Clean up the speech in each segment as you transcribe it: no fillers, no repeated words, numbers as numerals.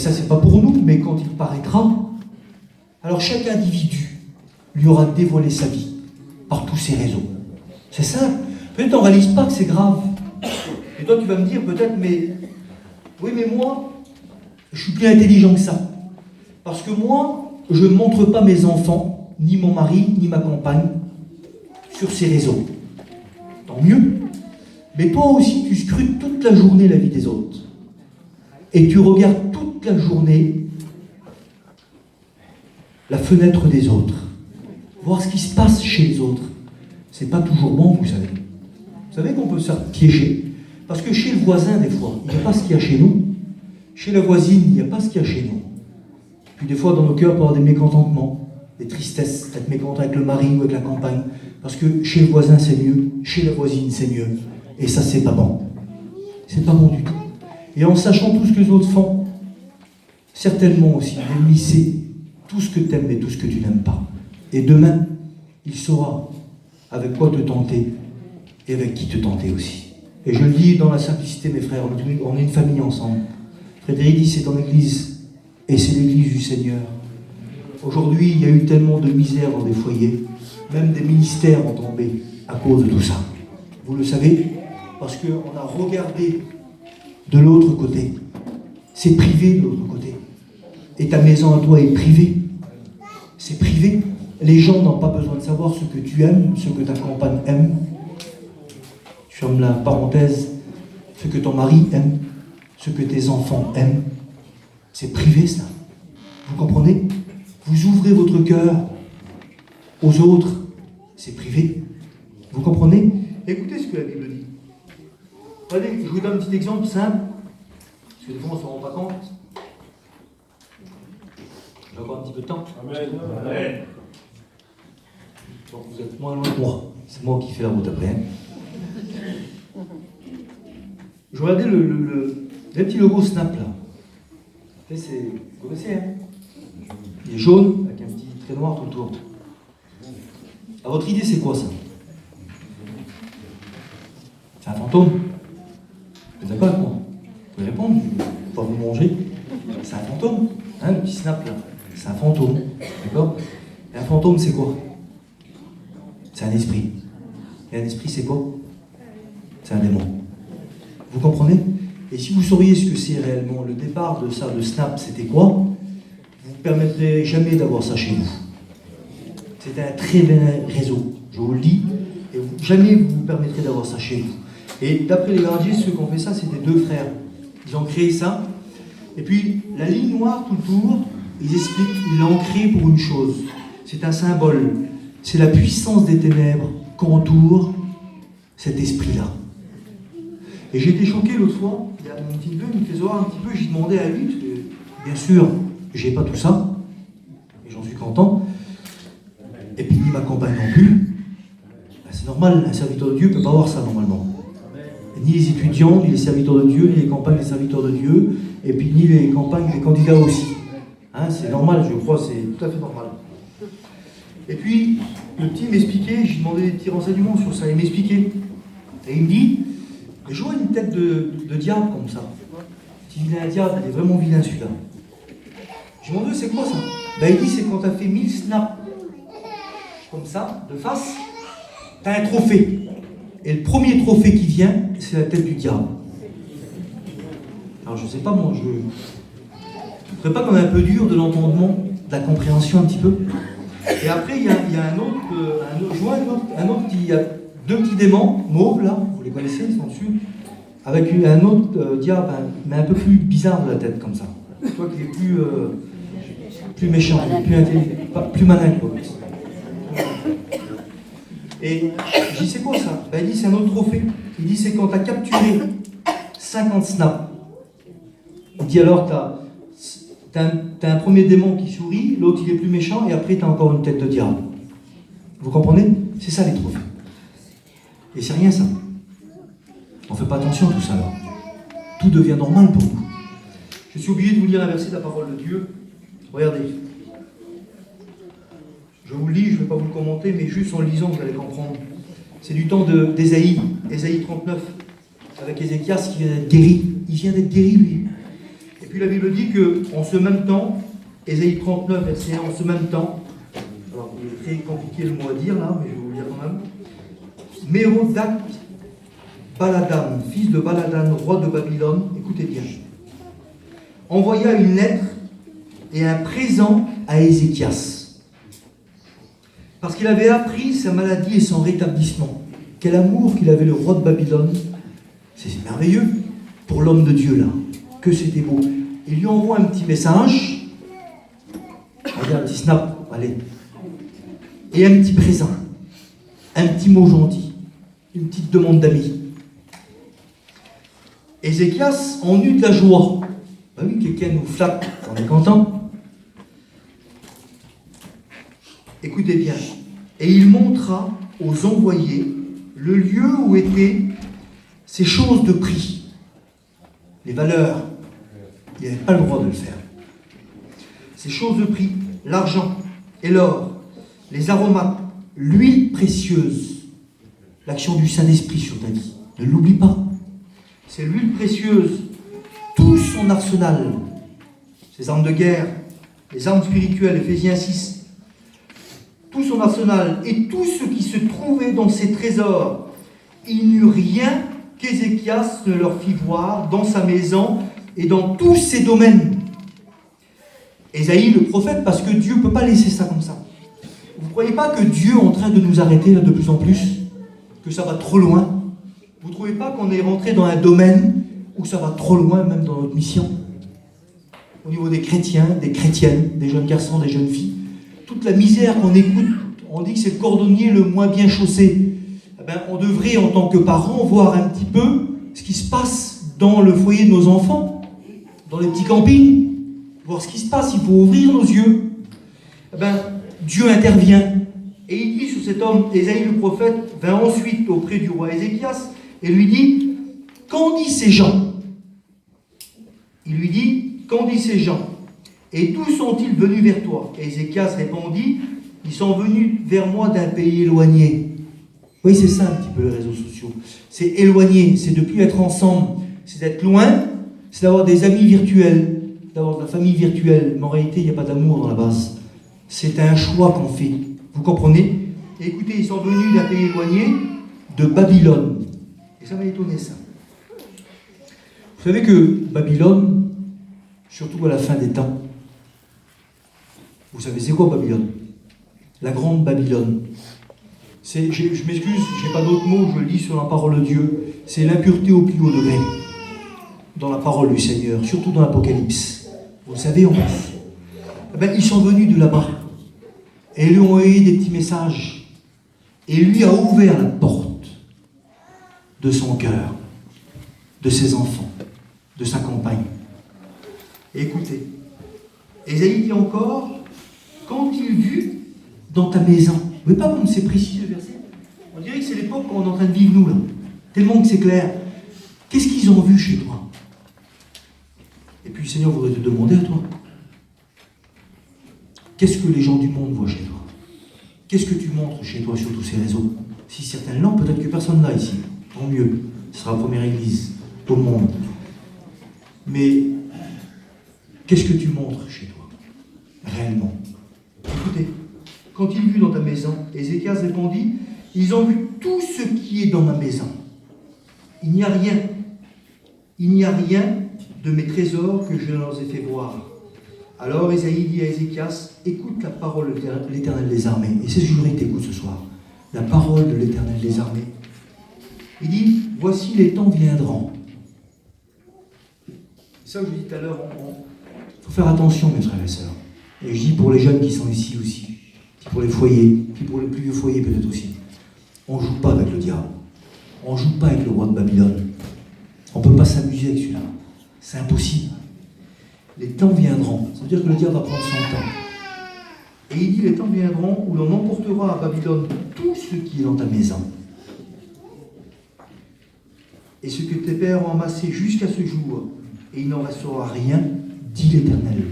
ça c'est pas pour nous, mais quand il paraîtra, alors chaque individu lui aura dévoilé sa vie par tous ses réseaux. C'est simple. Peut-être on ne réalise pas que c'est grave. Et toi tu vas me dire peut-être, mais oui mais moi, je suis plus intelligent que ça. Parce que moi, je ne montre pas mes enfants, ni mon mari, ni ma compagne, sur ces réseaux. Tant mieux. Mais toi aussi, tu scrutes toute la journée la vie des autres. Et tu regardes toute la journée la fenêtre des autres. Voir ce qui se passe chez les autres. C'est pas toujours bon, vous savez. Vous savez qu'on peut se faire piéger. Parce que chez le voisin, des fois, il n'y a pas ce qu'il y a chez nous. Chez la voisine, il n'y a pas ce qu'il y a chez nous. Puis des fois, dans nos cœurs, on peut avoir des mécontentements, des tristesses, être mécontent avec le mari ou avec la compagne. Parce que chez le voisin, c'est mieux. Chez la voisine, c'est mieux. Et ça, c'est pas bon. C'est pas bon du tout. Et en sachant tout ce que les autres font, certainement aussi, l'ennemi sait tout ce que tu aimes et tout ce que tu n'aimes pas. Et demain, il saura avec quoi te tenter et avec qui te tenter aussi. Et je le dis dans la simplicité, mes frères, on est une famille ensemble. Frédéric dit, c'est ton église, et c'est l'église du Seigneur. Aujourd'hui, il y a eu tellement de misère dans des foyers, même des ministères ont tombé à cause de tout ça. Vous le savez, parce qu'on a regardé de l'autre côté. C'est privé de l'autre côté. Et ta maison à toi est privée. C'est privé. Les gens n'ont pas besoin de savoir ce que tu aimes, ce que ta compagne aime. Je ferme la parenthèse. Ce que ton mari aime, ce que tes enfants aiment. C'est privé, ça. Vous comprenez? Vous ouvrez votre cœur aux autres. C'est privé. Vous comprenez? Écoutez ce que la Bible dit. Allez, je vous donne un petit exemple simple. Parce que des fois, on ne s'en rend pas compte. J'ai encore un petit peu de temps. Amen. Amen. Donc, vous êtes moins loin que moi. C'est moi qui fais la route après. Hein. Je regardais le petit logo Snap là. Vous connaissez, hein? Il est jaune, avec un petit trait noir tout autour. À votre idée, c'est quoi ça? C'est un fantôme? Vous êtes d'accord avec moi? Vous pouvez répondre, je ne vais pas vous manger. C'est un fantôme, hein, le petit Snap là. C'est un fantôme, d'accord? Et un fantôme, c'est quoi? C'est un esprit. Et un esprit, c'est quoi? C'est un démon. Vous comprenez? Et si vous sauriez ce que c'est réellement, le départ de ça, de Snap, c'était quoi? Vous ne permettrez jamais d'avoir ça chez vous. C'est un très bon réseau, je vous le dis, et jamais vous vous permettrez d'avoir ça chez vous. Et d'après les grandiers, ceux qui ont fait ça, c'était deux frères. Ils ont créé ça, et puis la ligne noire tout autour, ils expliquent, ils l'ont créé pour une chose. C'est un symbole, c'est la puissance des ténèbres qu'entoure cet esprit-là. Et j'ai été choqué l'autre fois, il y a mon petit neveu, il me fait voir un petit peu, j'ai demandé à lui, parce que bien sûr, j'ai pas tout ça, et j'en suis content, et puis ni ma compagne non plus. Ben, c'est normal, un serviteur de Dieu ne peut pas avoir ça normalement. Ni les étudiants, ni les serviteurs de Dieu, ni les campagnes des serviteurs de Dieu, et puis ni les campagnes des candidats aussi. Hein, c'est normal, je crois, c'est tout à fait normal. Et puis, le petit m'expliquait, j'ai demandé des petits renseignements sur ça, il m'expliquait. Et il me dit, je vois une tête de diable comme ça. Si il a un diable, il est vraiment vilain celui-là. Je me demande, c'est quoi ça? Ben, il dit, c'est quand tu as fait 1000 snaps, comme ça, de face, tu as un trophée. Et le premier trophée qui vient, c'est la tête du diable. Alors je sais pas, moi, je ne ferais pas qu'on est un peu dur de l'entendement, de la compréhension un petit peu. Et après, il y a un autre, il y a deux petits démons, mauves là, vous les connaissez, ils sont dessus, avec un autre diable, mais un peu plus bizarre de la tête, comme ça. Je crois qu'il est plus méchant, plus intelligent, plus malin quoi. Et je dis, c'est quoi ça? Ben, il dit, c'est un autre trophée. Il dit, c'est quand tu as capturé 50 snaps. Il dit, alors, tu as un premier démon qui sourit, l'autre il est plus méchant, et après tu as encore une tête de diable. Vous comprenez? C'est ça les trophées. Et c'est rien ça. On ne fait pas attention à tout ça là. Tout devient normal pour nous. Je suis obligé de vous lire un verset de la parole de Dieu. Regardez. Je vous le lis, je ne vais pas vous le commenter, mais juste en le lisant, vous allez comprendre. C'est du temps d'Ésaïe, Ésaïe 39, avec Ézéchias qui vient d'être guéri. Il vient d'être guéri, lui. Et puis puis la Bible dit qu'en ce même temps, Ésaïe 39, verset 1, en ce même temps, alors il est très compliqué le mot à dire là, mais je vais vous le dire quand même. Mérodach Baladan, fils de Baladan, roi de Babylone, écoutez bien, envoya une lettre et un présent à Ézéchias, parce qu'il avait appris sa maladie et son rétablissement. Quel amour qu'il avait le roi de Babylone, c'est merveilleux pour l'homme de Dieu là, que c'était beau. Il lui envoie un petit message, regarde, un petit snap, allez, et un petit présent, un petit mot gentil, une petite demande d'amis. Ézéchias en eut de la joie. Ben oui, quelqu'un nous flatte, on est content. Écoutez bien. Et il montra aux envoyés le lieu où étaient ces choses de prix, les valeurs. Il n'avait pas le droit de le faire. Ces choses de prix, l'argent et l'or, les aromates, l'huile précieuse, l'action du Saint-Esprit sur ta vie. Ne l'oublie pas. C'est l'huile précieuse, tout son arsenal, ses armes de guerre, les armes spirituelles, Éphésiens 6, tout son arsenal et tout ce qui se trouvait dans ses trésors. Il n'y eut rien qu'Ézéchias ne leur fit voir dans sa maison et dans tous ses domaines. Ésaïe le prophète, parce que Dieu ne peut pas laisser ça comme ça. Vous ne croyez pas que Dieu est en train de nous arrêter là de plus en plus? Que ça va trop loin? Vous ne trouvez pas qu'on est rentré dans un domaine où ça va trop loin, même dans notre mission? Au niveau des chrétiens, des chrétiennes, des jeunes garçons, des jeunes filles, toute la misère qu'on écoute, on dit que c'est le cordonnier le moins bien chaussé. Eh bien, on devrait, en tant que parents, voir un petit peu ce qui se passe dans le foyer de nos enfants, dans les petits campings, voir ce qui se passe. Il faut ouvrir nos yeux. Eh bien, Dieu intervient. Et il dit sur cet homme, Ésaïe le prophète vint ensuite auprès du roi Ézéchias et lui dit, qu'en disent ces gens? Il lui dit, qu'en disent ces gens? Et d'où sont-ils venus vers toi? Et Ézéchias répondit, ils sont venus vers moi d'un pays éloigné. Oui, c'est ça un petit peu les réseaux sociaux. C'est éloigné, c'est de ne plus être ensemble, c'est d'être loin, c'est d'avoir des amis virtuels, d'avoir de la famille virtuelle. Mais en réalité, il n'y a pas d'amour dans la base. C'est un choix qu'on fait. Vous comprenez? Et écoutez, ils sont venus d'un pays éloigné, de Babylone. Et ça m'a étonné, ça. Vous savez que Babylone, surtout à la fin des temps, vous savez c'est quoi Babylone? La grande Babylone. Je m'excuse, je n'ai pas d'autre mot, je le dis sur la parole de Dieu. C'est l'impureté au plus haut degré dans la parole du Seigneur, surtout dans l'Apocalypse. Vous le savez en plus. Eh bien, ils sont venus de là-bas. Et lui ont envoyé des petits messages. Et lui a ouvert la porte de son cœur, de ses enfants, de sa compagne. Et écoutez, Ésaïe dit encore, quand il vit dans ta maison, vous voyez pas comme c'est précis le verset? On dirait que c'est l'époque qu'on est en train de vivre nous là, tellement que c'est clair. Qu'est-ce qu'ils ont vu chez toi? Et puis le Seigneur voudrait te demander à toi, qu'est-ce que les gens du monde voient chez toi? Qu'est-ce que tu montres chez toi sur tous ces réseaux? Si certains l'ont, peut-être que personne là ici. Tant mieux. Ce sera la première église au monde. Mais qu'est-ce que tu montres chez toi? Réellement. Écoutez, quand il vit dans ta maison, Ézéchias répondit, ils ont vu tout ce qui est dans ma maison. Il n'y a rien. Il n'y a rien de mes trésors que je leur ai fait voir. Alors Ésaïe dit à Ézéchias, écoute la parole de l'Éternel des armées. Et c'est ce que je voudrais que tu écoutes ce soir. La parole de l'Éternel des armées. Il dit, voici les temps viendront. C'est ça que je dis tout à l'heure. Il faut faire attention, mes frères et sœurs. Et je dis pour les jeunes qui sont ici aussi, puis pour les foyers, puis pour les plus vieux foyers peut-être aussi. On ne joue pas avec le diable. On ne joue pas avec le roi de Babylone. On ne peut pas s'amuser avec celui-là. C'est impossible. Les temps viendront. Ça veut dire que le diable va prendre son temps. Et il dit, les temps viendront où l'on emportera à Babylone tout ce qui est dans ta maison. Et ce que tes pères ont amassé jusqu'à ce jour, et il n'en restera rien, dit l'Éternel.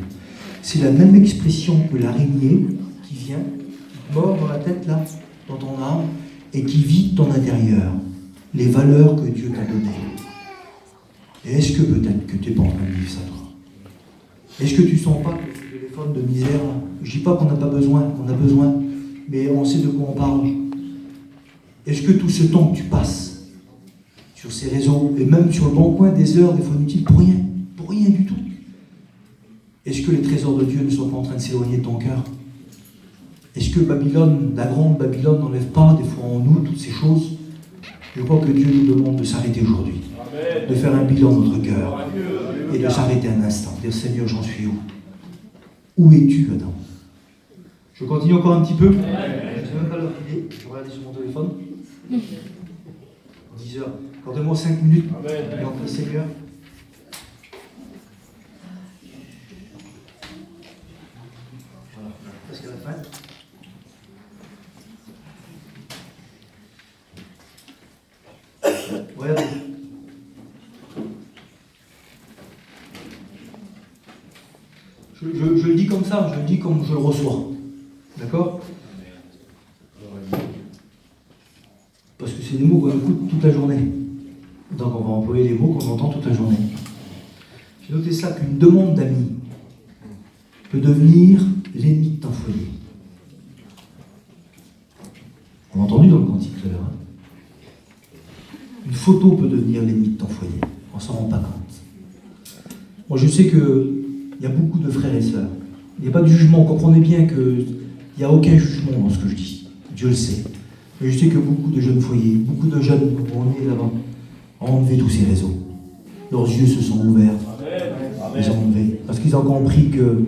C'est la même expression que l'araignée qui vient, qui mord dans la tête là, dans ton âme, et qui vit ton intérieur. Les valeurs que Dieu t'a données. Et est-ce que peut-être que tu n'es pas en train de vivre ça, toi? Est-ce que tu sens pas que ce téléphone de misère, je dis pas qu'on n'a pas besoin, on a besoin, mais on sait de quoi on parle. Est-ce que tout ce temps que tu passes sur ces réseaux, et même sur le bon coin, des heures, des fois inutiles, pour rien du tout, est-ce que les trésors de Dieu ne sont pas en train de s'éloigner de ton cœur? Est-ce que Babylone, la grande Babylone, n'enlève pas des fois en nous toutes ces choses? Je crois que Dieu nous demande de s'arrêter aujourd'hui, de faire un bilan de notre cœur, et de s'arrêter un instant, dire Seigneur, j'en suis où? Où es-tu, Adam? Je continue encore un petit peu. Je ne sais même pas l'heure qu'il est. Je vais regarder sur mon téléphone. 10 heures. Accordez-moi 5 minutes. Et entre Seigneur. Voilà, presque à la fin. Regardez. Je le dis comme ça, je le dis comme je le reçois. D'accord? Parce que c'est des mots qu'on écoute toute la journée. Donc on va employer les mots qu'on entend toute la journée. J'ai noté ça qu'une demande d'amis peut devenir l'ennemi de ton foyer. On l'a entendu dans le cantique tout à l'heure. Hein? Une photo peut devenir l'ennemi de ton foyer. On ne s'en rend pas compte. Moi je sais qu'il y a beaucoup de frères et sœurs. Il n'y a pas de jugement. Comprenez bien qu'il n'y a aucun jugement dans ce que je dis. Dieu le sait. Mais je sais que beaucoup de jeunes foyers, beaucoup de jeunes qui ont né là-bas, ont enlevé tous ces réseaux. Leurs yeux se sont ouverts. Ils ont enlevé. Parce qu'ils ont compris que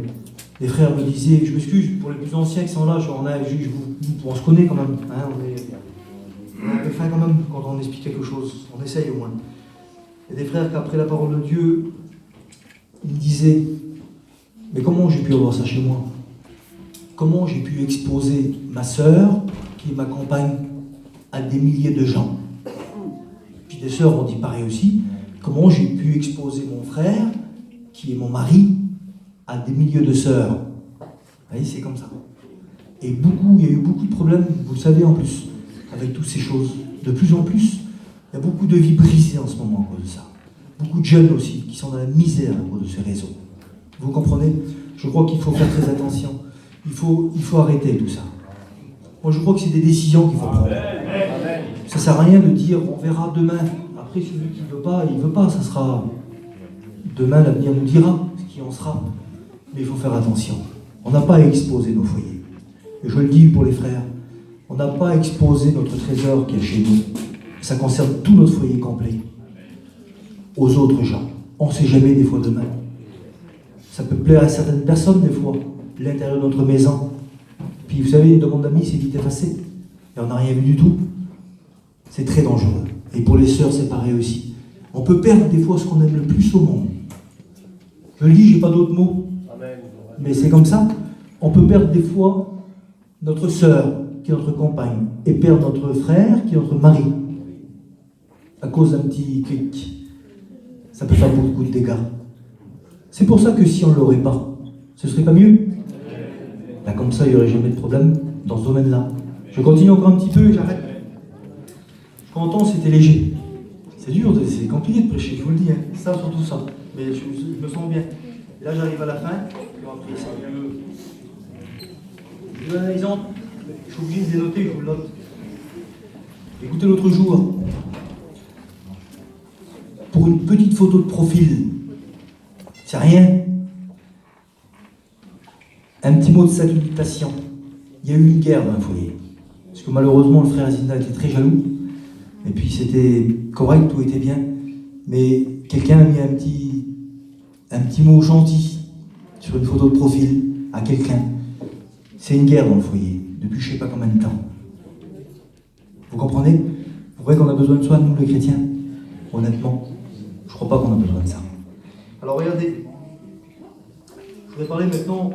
les frères me disaient, je m'excuse pour les plus anciens qui sont là, on se connaît quand même. Hein, on est un peu fin quand même quand on explique quelque chose. On essaye au moins. Il y a des frères qui, après la parole de Dieu, ils me disaient, mais comment j'ai pu avoir ça chez moi? Comment j'ai pu exposer ma sœur, qui est ma compagne, à des milliers de gens? Puis des sœurs ont dit pareil aussi. Comment j'ai pu exposer mon frère, qui est mon mari, à des milliers de sœurs? Vous voyez, c'est comme ça. Et il y a eu beaucoup de problèmes, vous le savez en plus, avec toutes ces choses. De plus en plus, il y a beaucoup de vies brisées en ce moment à cause de ça. Beaucoup de jeunes aussi, qui sont dans la misère à cause de ces réseaux. Vous comprenez? Je crois qu'il faut faire très attention. Il faut arrêter tout ça. Moi, je crois que c'est des décisions qu'il faut prendre. Ça ne sert à rien de dire on verra demain. Après, celui qui ne veut pas, il ne veut pas. Ça sera demain, l'avenir nous dira ce qui en sera. Mais il faut faire attention. On n'a pas à exposer nos foyers. Et je le dis pour les frères, on n'a pas à exposer notre trésor qui est chez nous. Ça concerne tout notre foyer complet. Aux autres gens. On ne sait jamais des fois demain. Ça peut plaire à certaines personnes des fois, l'intérieur de notre maison. Puis vous savez, une demande d'amis, c'est vite effacé. Et on n'a rien vu du tout. C'est très dangereux. Et pour les sœurs, c'est pareil aussi. On peut perdre des fois ce qu'on aime le plus au monde. Je le dis, j'ai pas d'autres mots. Mais c'est comme ça. On peut perdre des fois notre sœur, qui est notre compagne, et perdre notre frère, qui est notre mari. À cause d'un petit clic. Ça peut faire beaucoup de dégâts. C'est pour ça que si on ne l'aurait pas, ce serait pas mieux? Là, comme ça, il n'y aurait jamais de problème dans ce domaine-là. Je continue encore un petit peu et j'arrête. Quand on entend, c'était léger. C'est dur, c'est compliqué de prêcher, je vous le dis. Hein. Ça, surtout ça. Mais je me sens bien. Et là, j'arrive à la fin. Je vous donne un exemple. Je suis obligé de les noter, je vous le note. Écoutez, l'autre jour, pour une petite photo de profil, c'est rien. Un petit mot de salutation. Il y a eu une guerre dans un foyer. Parce que malheureusement, le frère Zinda était très jaloux. Et puis c'était correct, tout était bien. Mais quelqu'un a mis un petit mot gentil sur une photo de profil à quelqu'un. C'est une guerre dans le foyer, depuis je ne sais pas combien de temps. Vous comprenez? Vous voyez qu'on a besoin de soi, nous les chrétiens? Honnêtement, je ne crois pas qu'on a besoin de ça. Alors regardez, je voudrais parler maintenant,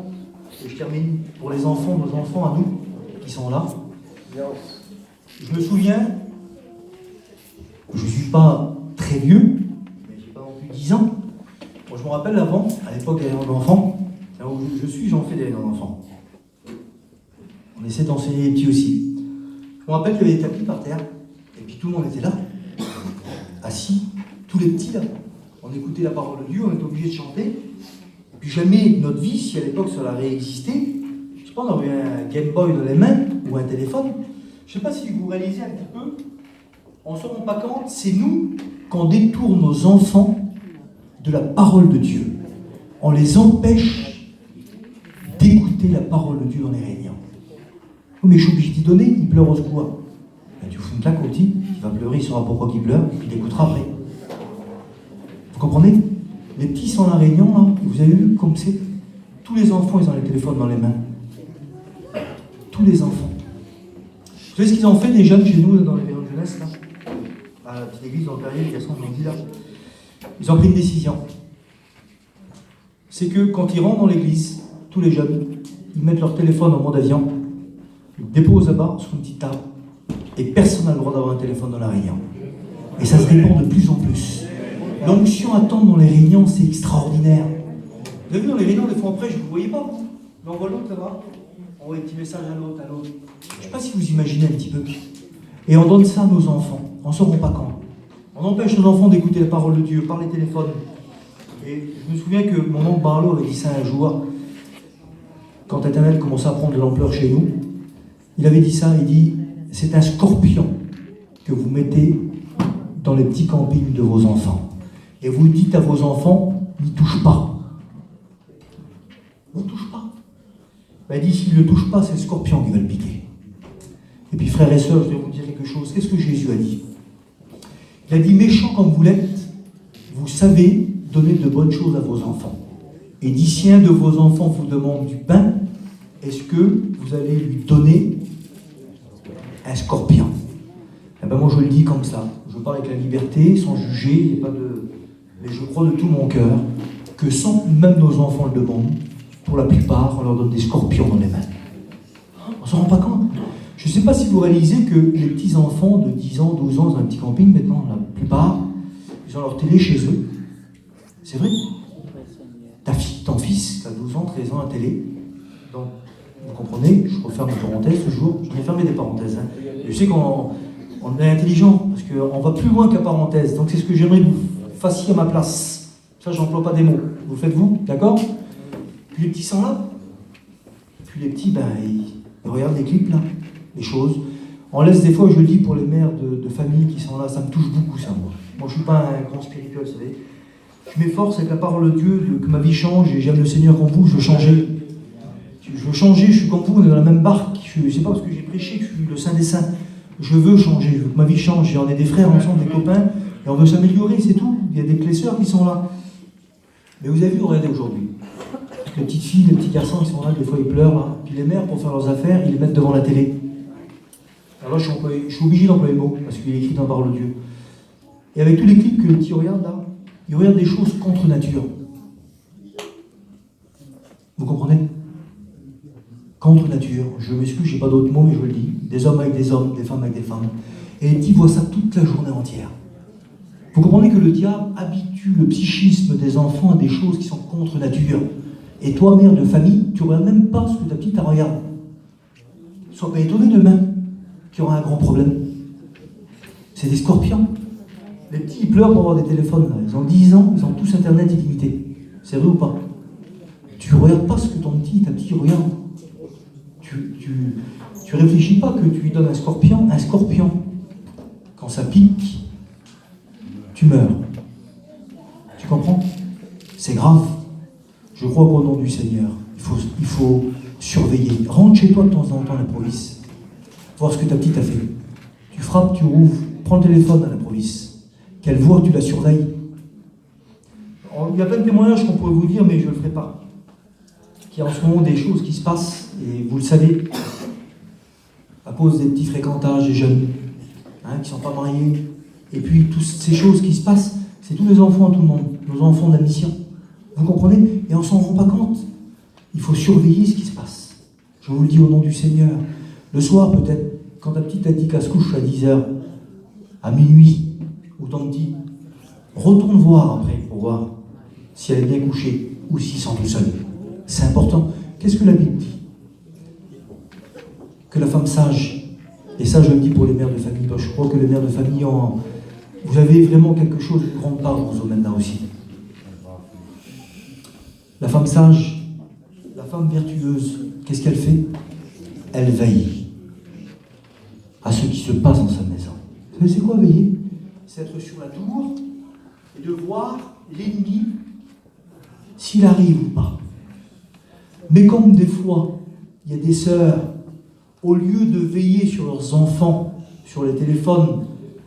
et je termine, pour les enfants, nos enfants à nous, qui sont là. Je me souviens, je ne suis pas très vieux, mais je n'ai pas non plus 10 ans. Moi je me rappelle avant, à l'époque des réunions d'enfants, là où je suis, j'en fais des réunions d'enfants. On essaie d'enseigner les petits aussi. Je me rappelle qu'il y avait des tapis par terre, et puis tout le monde était là, assis, tous les petits là. On écoutait la parole de Dieu, on était obligé de chanter. Puis jamais notre vie, si à l'époque ça avait existé, je sais pas, on aurait eu un Game Boy dans les mains ou un téléphone. Je sais pas si vous réalisez un petit peu, on ne se rend pas compte, c'est nous qu'on détourne nos enfants de la parole de Dieu. On les empêche d'écouter la parole de Dieu dans les réunions. Oh, mais je suis obligé d'y donner, il pleure au secours. Ben, tu fous une claque au petit, il va pleurer, il saura pourquoi il pleure, et puis il écoutera après. Vous comprenez? Les petits sont à la réunion, là, vous avez vu comme c'est. Tous les enfants, ils ont les téléphones dans les mains. Tous les enfants. Vous savez ce qu'ils ont fait, les jeunes, chez nous, là, dans les réunions de jeunesse, là, à la petite église, dans le Perrier, les garçons, ils ont dit là. Ils ont pris une décision. C'est que quand ils rentrent dans l'église, tous les jeunes, ils mettent leur téléphone en mode avion, ils le déposent là-bas sur une petite table, et personne n'a le droit d'avoir un téléphone dans la réunion. Et ça se répand de plus en plus. L'onction attend dans les réunions, c'est extraordinaire. Vous avez vu dans les réunions, des fois après, je ne vous voyais pas. Mais on voit l'autre là-bas, on voit des petits messages à l'autre, à l'autre. Je ne sais pas si vous imaginez un petit peu. Et on donne ça à nos enfants, on ne s'en rend pas compte. On empêche nos enfants d'écouter la parole de Dieu par les téléphones. Et je me souviens que mon oncle Barlow avait dit ça un jour, quand Internet commençait à prendre de l'ampleur chez nous. Il avait dit ça, il dit, c'est un scorpion que vous mettez dans les petits campings de vos enfants. Et vous dites à vos enfants, n'y touche pas. Ne touche pas. Ben, il dit, s'il ne le touche pas, c'est le scorpion qui va le piquer. Et puis frères et sœurs, je vais vous dire quelque chose. Qu'est-ce que Jésus a dit? Il a dit, méchant comme vous l'êtes, vous savez donner de bonnes choses à vos enfants. Et dit, si un de vos enfants vous demande du pain, est-ce que vous allez lui donner un scorpion? Eh ben moi je le dis comme ça. Je parle avec la liberté, sans juger, il n'y a pas de... Mais je crois de tout mon cœur que sans même nos enfants le demandent, pour la plupart, on leur donne des scorpions dans les mains. On ne s'en rend pas compte. Je ne sais pas si vous réalisez que les petits-enfants de 10 ans, 12 ans dans un petit camping, maintenant, la plupart, ils ont leur télé chez eux. C'est vrai. Ta fille, ton fils, qui a 12 ans, 13 ans, à télé. Donc, vous comprenez, je referme une parenthèse toujours. Je vais fermer des parenthèses. Hein. Je sais qu'on est intelligent, parce qu'on va plus loin qu'à parenthèse. Donc, c'est ce que j'aimerais que vous fassiez à ma place. Ça, j'emploie pas des mots. Vous le faites vous, d'accord? Puis les petits sont là. Puis les petits, ben, ils regardent les clips, là. Les choses. On laisse des fois, je le dis pour les mères de famille qui sont là, ça me touche beaucoup ça, moi. Moi je ne suis pas un grand spirituel, vous savez. Je m'efforce avec la parole de Dieu, que ma vie change, et j'aime le Seigneur comme vous, je veux changer. Je veux changer, je suis comme vous, on est dans la même barque. C'est pas parce que j'ai prêché que je suis le Saint des Saints. Je veux changer, je veux que ma vie change. Et on est des frères ensemble, des copains, et on veut s'améliorer, c'est tout. Il y a des classeurs qui sont là. Mais vous avez vu, regardez aujourd'hui. Les petites filles, les petits garçons, ils sont là, des fois ils pleurent, là. Puis les mères, pour faire leurs affaires, ils les mettent devant la télé. Alors là, je suis obligé d'employer le mot, parce qu'il est écrit dans la parole de Dieu. Et avec tous les clips que les petits regardent là, ils regardent des choses contre nature. Vous comprenez? Contre nature. Je m'excuse, je n'ai pas d'autres mots, mais je le dis. Des hommes avec des hommes, des femmes avec des femmes. Et les petits voient ça toute la journée entière. Vous comprenez que le diable habitue le psychisme des enfants à des choses qui sont contre nature. Et toi, mère de famille, tu ne regardes même pas ce que ta petite regarde. Sois pas étonné demain qu'il y aura un grand problème. C'est des scorpions. Les petits, ils pleurent pour avoir des téléphones. Là. Ils ont 10 ans, ils ont tous Internet illimité. C'est vrai ou pas? Tu ne regardes pas ce que ton petit, ta petite regarde. Tu réfléchis pas que tu lui donnes un scorpion. Un scorpion, quand ça pique, tu meurs. Tu comprends? C'est grave. Je crois qu'au nom du Seigneur, il faut surveiller. Rentre chez toi de temps en temps à l'improviste. Voir ce que ta petite a fait. Tu frappes, tu rouvres, prends le téléphone à l'improviste. Qu'elle voit que tu la surveilles. Il y a plein de témoignages qu'on pourrait vous dire, mais je ne le ferai pas. Qu'il y a en ce moment des choses qui se passent, et vous le savez, à cause des petits fréquentages des jeunes, qui ne sont pas mariés. Et puis, toutes ces choses qui se passent, c'est tous les enfants à tout le monde, nos enfants de la mission. Vous comprenez? Et on ne s'en rend pas compte. Il faut surveiller ce qui se passe. Je vous le dis au nom du Seigneur. Le soir, peut-être, quand ta petite a dit qu'elle se couche à 10h, à minuit, ou ton petit, retourne voir après pour voir si elle est bien couchée ou s'ils sont tout seuls. C'est important. Qu'est-ce que la Bible dit? Que la femme sage, et ça je le dis pour les mères de famille, parce que je crois que les mères de famille ont... Vous avez vraiment quelque chose, une grande part dans ce domaine-là aussi. La femme sage, la femme vertueuse, qu'est-ce qu'elle fait? Elle veille à ce qui se passe dans sa maison. Vous savez, c'est quoi veiller? C'est être sur la tour et de voir l'ennemi, s'il arrive ou pas. Mais comme des fois, il y a des sœurs, au lieu de veiller sur leurs enfants, sur les téléphones,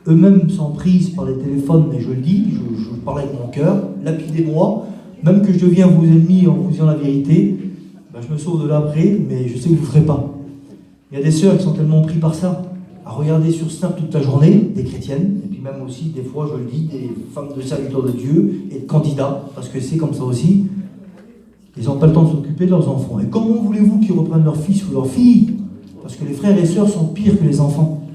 eux-mêmes sont prises par les téléphones, mais je le dis, je parle avec mon cœur, lapidez-moi, même que je deviens vos ennemis en vous disant la vérité, ben je me sauve de là après, mais je sais que vous ne ferez pas. Il y a des sœurs qui sont tellement pris par ça, à regarder sur Snap toute la journée, des chrétiennes, et puis même aussi, des fois, je le dis, des femmes de serviteurs de Dieu et de candidats, parce que c'est comme ça aussi, ils n'ont pas le temps de s'occuper de leurs enfants. Et comment voulez-vous qu'ils reprennent leur fils ou leur fille? Parce que les frères et sœurs sont pires que les enfants.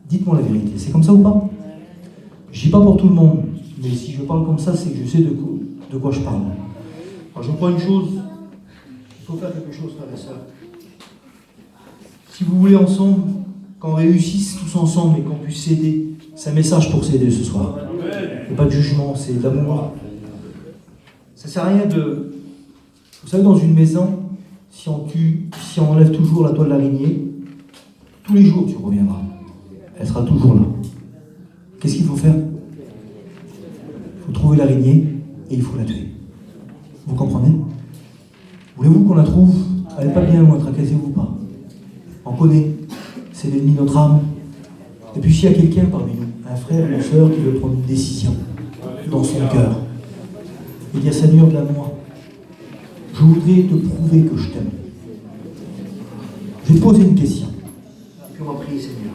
Dites-moi la vérité, c'est comme ça ou pas? Je ne dis pas pour tout le monde, mais si je parle comme ça, c'est que je sais de quoi je parle. Alors je crois une chose, il faut faire quelque chose, frères et sœurs. Si vous voulez ensemble, qu'on réussisse tous ensemble et qu'on puisse s'aider, c'est un message pour s'aider ce soir. Il n'y a pas de jugement, c'est d'amour. Ça ne sert à rien de... Vous savez, dans une maison, si on enlève toujours la toile d'araignée, tous les jours tu reviendras. Elle sera toujours là. Qu'est-ce qu'il faut faire? Il faut trouver l'araignée et il faut la tuer. Vous comprenez? Voulez-vous qu'on la trouve? Elle n'est pas bien loin, tracassez-vous pas. On connaît, c'est l'ennemi de notre âme. Et puis s'il y a quelqu'un parmi nous, un frère, une sœur qui veut prendre une décision dans son cœur, et dire Seigneur, donne-moi, je voudrais te prouver que je t'aime. Je vais te poser une question. Et puis on va prier Seigneur.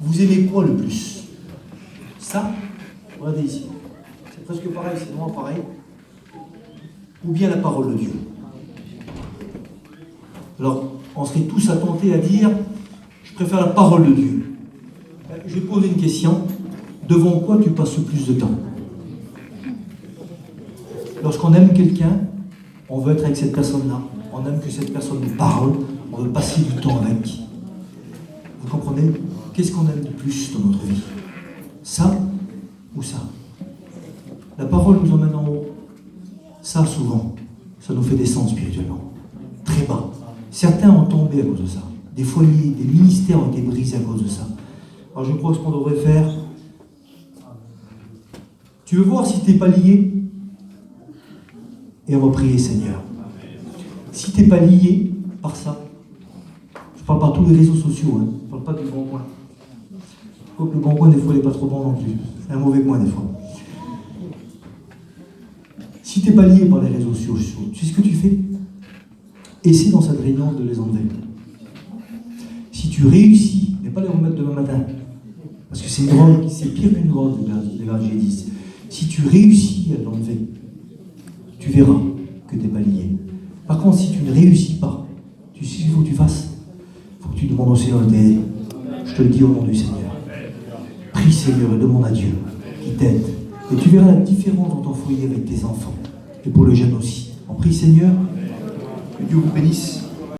Vous aimez quoi le plus? Ça? Regardez ici. C'est presque pareil, c'est vraiment pareil. Ou bien la parole de Dieu. Alors, on serait tous attentés à dire je préfère la parole de Dieu. Je vais poser une question. Devant quoi tu passes le plus de temps? Lorsqu'on aime quelqu'un, on veut être avec cette personne-là. On aime que cette personne nous parle. On veut passer du temps avec. Vous comprenez? Qu'est-ce qu'on aime le plus dans notre vie? Ça ou ça? La parole nous emmène en haut. Ça, souvent, ça nous fait descendre spirituellement. Très bas. Certains ont tombé à cause de ça. Des foyers, des ministères ont été brisés à cause de ça. Alors je crois que ce qu'on devrait faire... Tu veux voir si tu n'es pas lié? Et on va prier Seigneur. Si tu n'es pas lié par ça, je ne parle pas tous les réseaux sociaux, je ne parle pas du bon coin. Quoique le bon coin, des fois, il n'est pas trop bon non plus. C'est un mauvais coin, des fois. Si tu n'es pas lié par les réseaux sociaux, tu sais ce que tu fais? Essaie dans cette réunion de les enlever. Si tu réussis, ne pas les remettre demain matin, parce que c'est une drogue, c'est pire qu'une drogue, les évangélistes. Si tu réussis à l'enlever, tu verras que tu n'es pas lié. Par contre, si tu ne réussis pas, tu sais ce qu'il faut que tu fasses? Il faut que tu demandes au Seigneur de t'aider. Je te le dis au nom du Seigneur. Prie Seigneur et demande à Dieu qui t'aide. Et tu verras la différence dans ton foyer avec tes enfants. Et pour le jeune aussi. On prie Seigneur, que Dieu vous bénisse.